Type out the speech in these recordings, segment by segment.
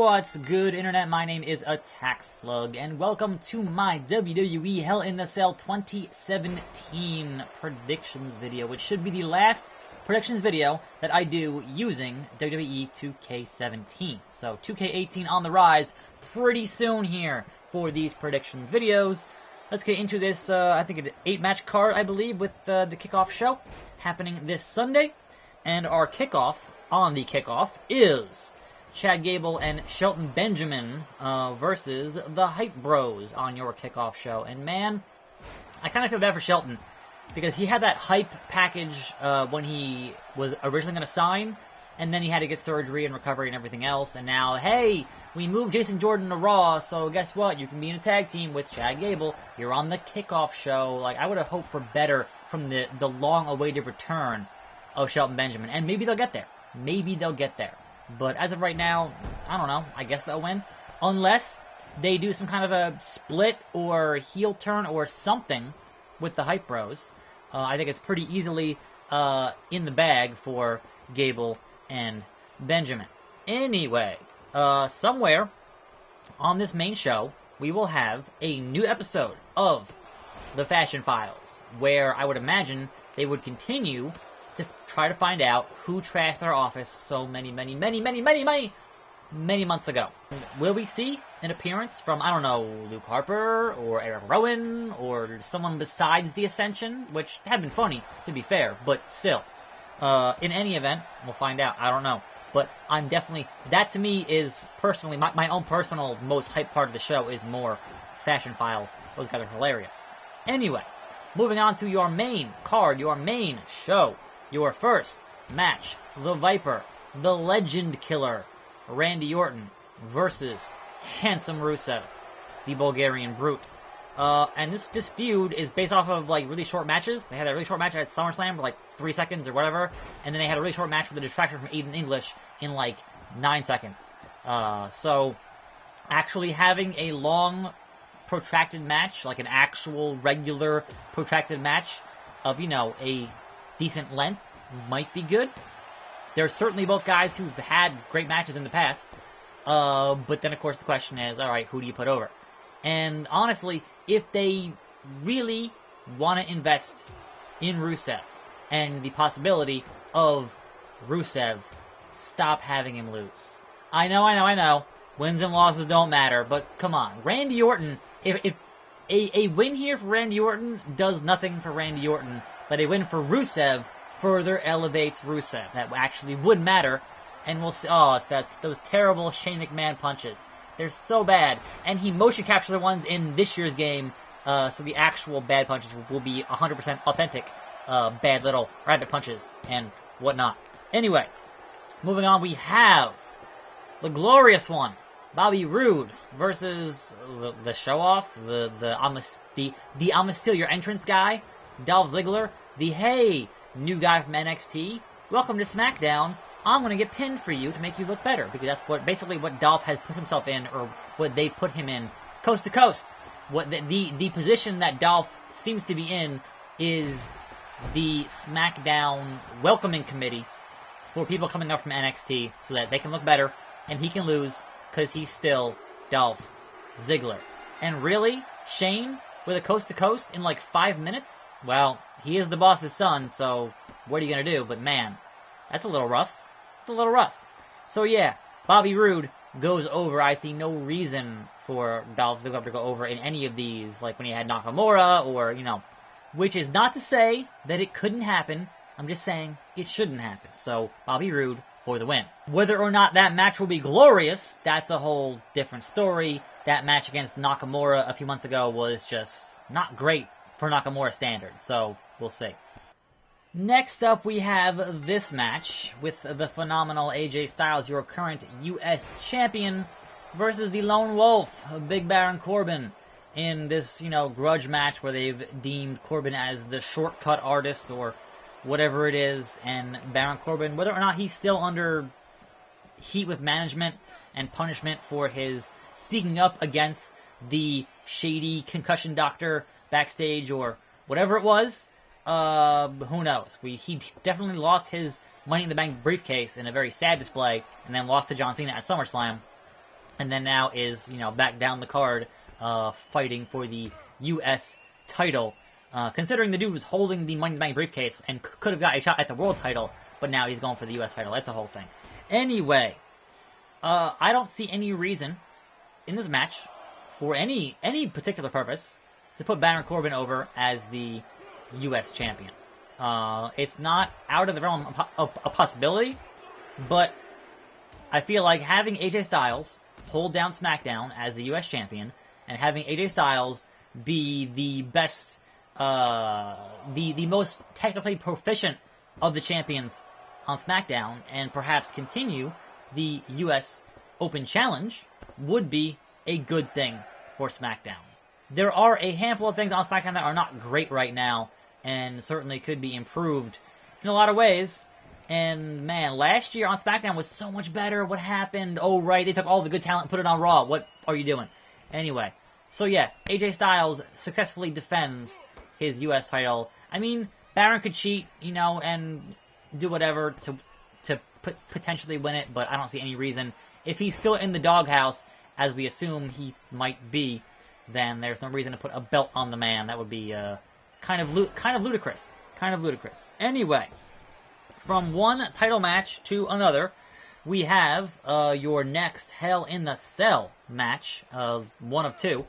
What's good, Internet? My name is Attack Slug, and welcome to my WWE Hell in the Cell 2017 predictions video, which should be the last predictions video that I do using WWE 2K17. So 2K18 on the rise pretty soon here for these predictions videos. Let's get into this, I think an 8-match card, I believe, with the kickoff show happening this Sunday. And our kickoff, on the kickoff, is Chad Gable and Shelton Benjamin versus the Hype Bros on your kickoff show. And man, I kind of feel bad for Shelton because he had that hype package when he was originally going to sign, and then he had to get surgery and recovery and everything else. And now, hey, we moved Jason Jordan to Raw, so guess what? You can be in a tag team with Chad Gable. You're on the kickoff show. Like, I would have hoped for better from the long-awaited return of Shelton Benjamin. And maybe they'll get there. Maybe they'll get there. But as of right now, I don't know. I guess they'll win. Unless they do some kind of a split or heel turn or something with the Hype Bros. I think it's pretty easily in the bag for Gable and Benjamin. Anyway, somewhere on this main show, we will have a new episode of The Fashion Files, where I would imagine they would continue to try to find out who trashed their office so many months ago. Will we see an appearance from, I don't know, Luke Harper or Eric Rowan or someone besides the Ascension, which had been funny, to be fair, but still. In any event, we'll find out. I don't know. But I'm definitely, that to me is personally, my own personal most hype part of the show is more Fashion Files. Those guys are hilarious. Anyway, moving on to your main card, your main show. Your first match, the Viper, the Legend Killer, Randy Orton versus Handsome Rusev, the Bulgarian Brute. And this feud is based off of like really short matches. They had a really short match at SummerSlam for like 3 seconds or whatever, and then they had a really short match with a distraction from Aiden English in like 9 seconds. So actually having a long, protracted match, like an actual regular protracted match of, you know, a decent length might be good. They're certainly both guys who've had great matches in the past. But then, of course, the question is, all right, who do you put over? And honestly, if they really want to invest in Rusev and the possibility of Rusev, stop having him lose. I know. Wins and losses don't matter, but come on. Randy Orton, if a win here for Randy Orton does nothing for Randy Orton, but a win for Rusev further elevates Rusev. That actually would matter. And we'll see. Oh, it's those terrible Shane McMahon punches. They're so bad. And he motion captured the ones in this year's game, so the actual bad punches will be 100% authentic bad little rabbit punches and whatnot. Anyway, moving on, we have the glorious one, Bobby Roode versus the show-off, the I'ma steal your entrance guy, Dolph Ziggler, the hey, new guy from NXT. Welcome to SmackDown. I'm going to get pinned for you to make you look better, because that's basically what Dolph has put himself in, or what they put him in, coast to coast. What the position that Dolph seems to be in is the SmackDown welcoming committee for people coming up from NXT so that they can look better and he can lose because he's still Dolph Ziggler. And really, Shane with a coast to coast in like 5 minutes? Well, he is the boss's son, so what are you going to do? But man, that's a little rough. It's a little rough. So yeah, Bobby Roode goes over. I see no reason for Dolph Ziggler to go over in any of these, like when he had Nakamura or, you know, which is not to say that it couldn't happen. I'm just saying it shouldn't happen. So Bobby Roode for the win. Whether or not that match will be glorious, that's a whole different story. That match against Nakamura a few months ago was just not great for Nakamura standards, so we'll see. Next up, we have this match with the phenomenal AJ Styles, your current U.S. champion, versus the Lone Wolf, Big Baron Corbin, in this, you know, grudge match where they've deemed Corbin as the shortcut artist or whatever it is, and Baron Corbin, whether or not he's still under heat with management and punishment for his speaking up against the shady concussion doctor backstage or whatever it was, who knows? He definitely lost his Money in the Bank briefcase in a very sad display, and then lost to John Cena at SummerSlam. and then now is, back down the card, fighting for the U.S. title. Considering the dude was holding the Money in the Bank briefcase and could have got a shot at the world title, but now he's going for the U.S. title. That's a whole thing. Anyway, I don't see any reason in this match for any particular purpose to put Baron Corbin over as the U.S. champion. It's not out of the realm of a possibility, but I feel like having AJ Styles hold down SmackDown as the U.S. champion and having AJ Styles be the best, the most technically proficient of the champions on SmackDown and perhaps continue the U.S. Open Challenge would be a good thing for SmackDown. There are a handful of things on SmackDown that are not great right now and certainly could be improved in a lot of ways. And man, last year on SmackDown was so much better. What happened? Oh, right, they took all the good talent and put it on Raw. What are you doing? Anyway, so yeah, AJ Styles successfully defends his U.S. title. I mean, Baron could cheat, and do whatever to potentially win it, but I don't see any reason. If he's still in the doghouse, as we assume he might be, then there's no reason to put a belt on the man. That would be kind of ludicrous. Kind of ludicrous. Anyway, from one title match to another, we have your next Hell in the Cell match of one of two,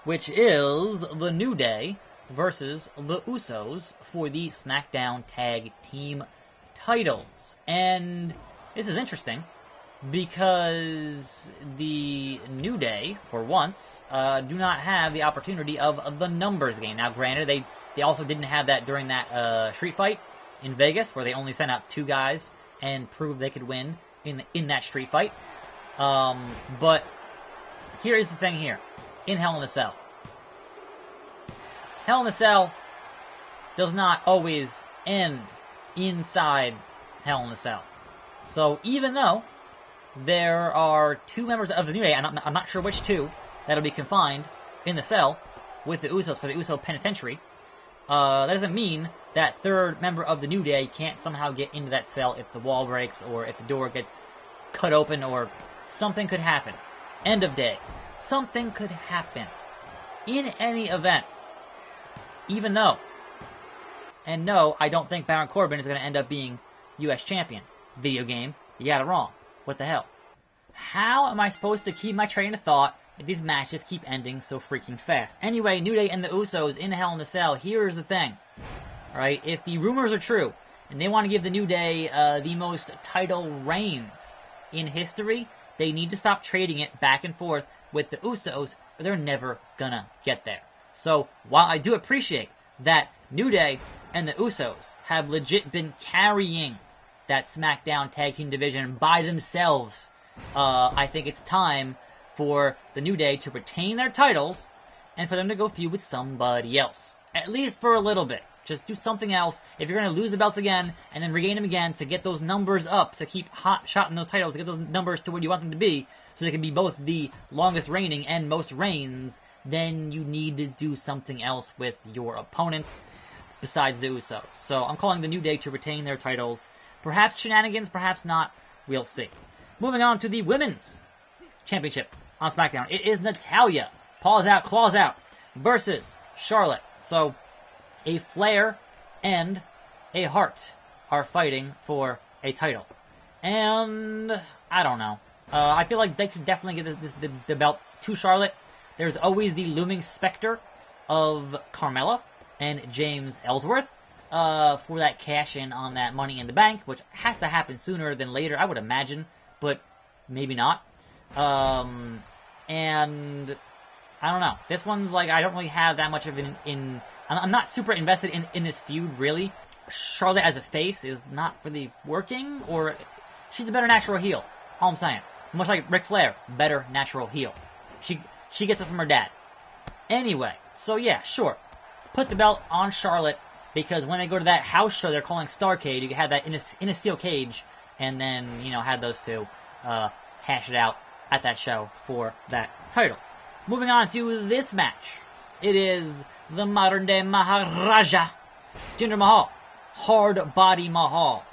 which is the New Day versus the Usos for the SmackDown Tag Team titles. And this is interesting because the New Day, for once, do not have the opportunity of the numbers game. Now, granted, they also didn't have that during that street fight in Vegas, where they only sent out two guys and proved they could win in that street fight. But here is the thing here. In Hell in a Cell. Hell in a Cell does not always end inside Hell in a Cell. So even though there are two members of the New Day, I'm not sure which two, that'll be confined in the cell with the Usos for the Uso Penitentiary, that doesn't mean that third member of the New Day can't somehow get into that cell if the wall breaks or if the door gets cut open or something could happen. End of days. Something could happen. In any event, even though, and no, I don't think Baron Corbin is going to end up being U.S. champion. Video game, you got it wrong. What the hell? How am I supposed to keep my train of thought if these matches keep ending so freaking fast? Anyway, New Day and the Usos in Hell in a Cell. Here's the thing. Alright, if the rumors are true, and they want to give the New Day the most title reigns in history, they need to stop trading it back and forth with the Usos, or they're never gonna get there. So, while I do appreciate that New Day and the Usos have legit been carrying that SmackDown Tag Team division by themselves, I think it's time for the New Day to retain their titles and for them to go feud with somebody else. At least for a little bit. Just do something else. If you're going to lose the belts again and then regain them again to get those numbers up, to keep hot shotting those titles, to get those numbers to where you want them to be, so they can be both the longest reigning and most reigns, then you need to do something else with your opponents besides the Usos. So I'm calling the New Day to retain their titles. Perhaps shenanigans, perhaps not. We'll see. Moving on to the Women's Championship on SmackDown. It is Natalya, paws out, claws out, versus Charlotte. So, a Flair and a Hart are fighting for a title. And, I don't know. I feel like they could definitely get the belt to Charlotte. There's always the looming specter of Carmella and James Ellsworth for that cash-in on that Money in the Bank, which has to happen sooner than later, I would imagine, but maybe not. And I don't know. This one's like, I don't really have that much of I'm not super invested in this feud, really. Charlotte as a face is not really working, or she's a better natural heel. All I'm saying. Much like Ric Flair, better natural heel. She gets it from her dad. Anyway, so yeah, sure. Put the belt on Charlotte, because when they go to that house show they're calling Starrcade, you had that in a steel cage, and then, had those two hash it out at that show for that title. Moving on to this match. It is the modern-day Maharaja, Jinder Mahal, Hard Body Mahal,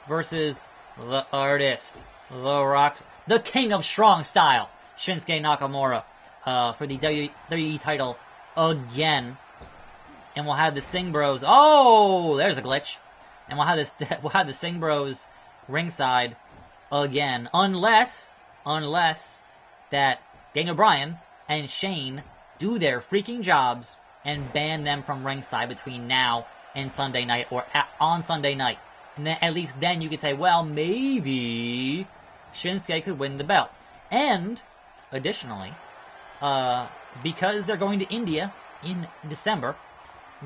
versus the artist, The Rock, the King of Strong Style, Shinsuke Nakamura for the WWE title again. And we'll have the Singh Bros. Oh, there's a glitch. And we'll have the Singh Bros ringside again, unless that Daniel Bryan and Shane do their freaking jobs and ban them from ringside between now and Sunday night, or on Sunday night. And then at least then you could say, well, maybe Shinsuke could win the belt. And additionally, because they're going to India in December,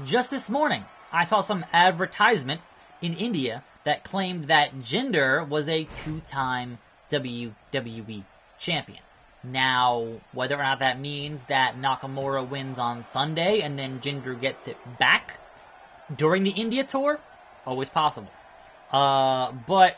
just this morning I saw some advertisement in India that claimed that Jinder was a 2-time WWE champion. Now, whether or not that means that Nakamura wins on Sunday and then Jinder gets it back during the India tour, always possible. But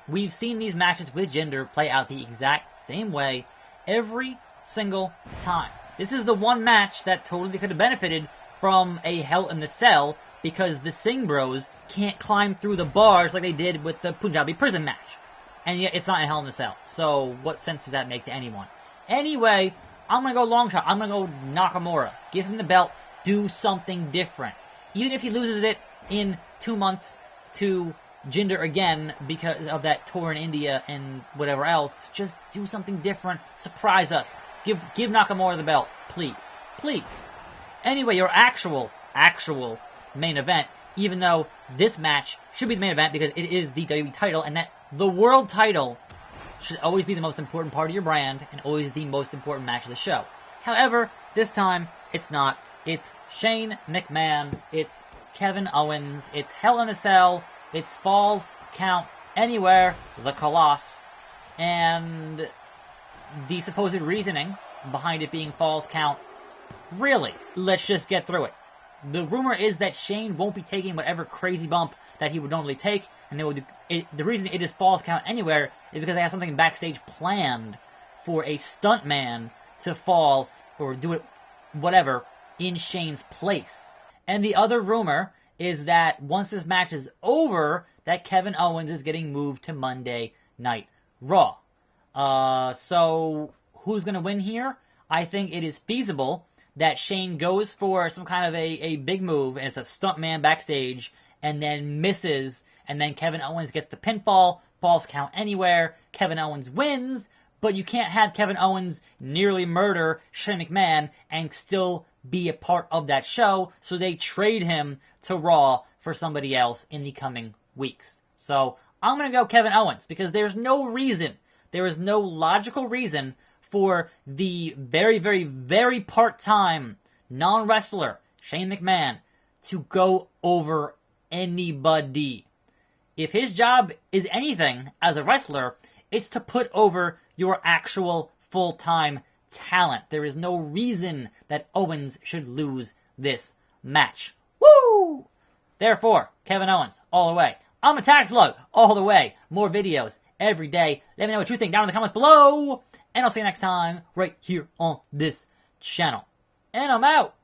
we've seen these matches with Jinder play out the exact same way every single time. This is the one match that totally could have benefited from a Hell in the Cell, because the Singh Bros can't climb through the bars like they did with the Punjabi prison match. And yet it's not a Hell in the Cell. So what sense does that make to anyone? Anyway, I'm going to go long shot. I'm going to go Nakamura. Give him the belt. Do something different. Even if he loses it in 2 months to Jinder again because of that tour in India and whatever else, just do something different. Surprise us. Give Nakamura the belt. Please. Please. Anyway, your actual main event, even though this match should be the main event because it is the WWE title, and that the world title should always be the most important part of your brand and always the most important match of the show. However, this time, it's not. It's Shane McMahon, it's Kevin Owens, it's Hell in a Cell, it's Falls Count Anywhere, the Colossus, and the supposed reasoning behind it being Falls Count. Really, let's just get through it. The rumor is that Shane won't be taking whatever crazy bump that he would normally take, and they will do it. The reason it is Falls Count Anywhere is because they have something backstage planned for a stuntman to fall or do it, whatever, in Shane's place. And the other rumor is that once this match is over, that Kevin Owens is getting moved to Monday Night Raw. So who's going to win here? I think it is feasible that Shane goes for some kind of a big move, and it's a stuntman backstage, and then misses, and then Kevin Owens gets the pinfall, Falls Count Anywhere, Kevin Owens wins, but you can't have Kevin Owens nearly murder Shane McMahon and still be a part of that show, so they trade him to Raw for somebody else in the coming weeks. So I'm going to go Kevin Owens, because there's no reason, there is no logical reason for the very, very, very part-time non-wrestler Shane McMahon to go over anybody. If his job is anything as a wrestler, it's to put over your actual full-time talent. There is no reason that Owens should lose this match. Woo! Therefore, Kevin Owens, all the way. I'm a tax lug, all the way. More videos every day. Let me know what you think down in the comments below. And I'll see you next time right here on this channel. And I'm out.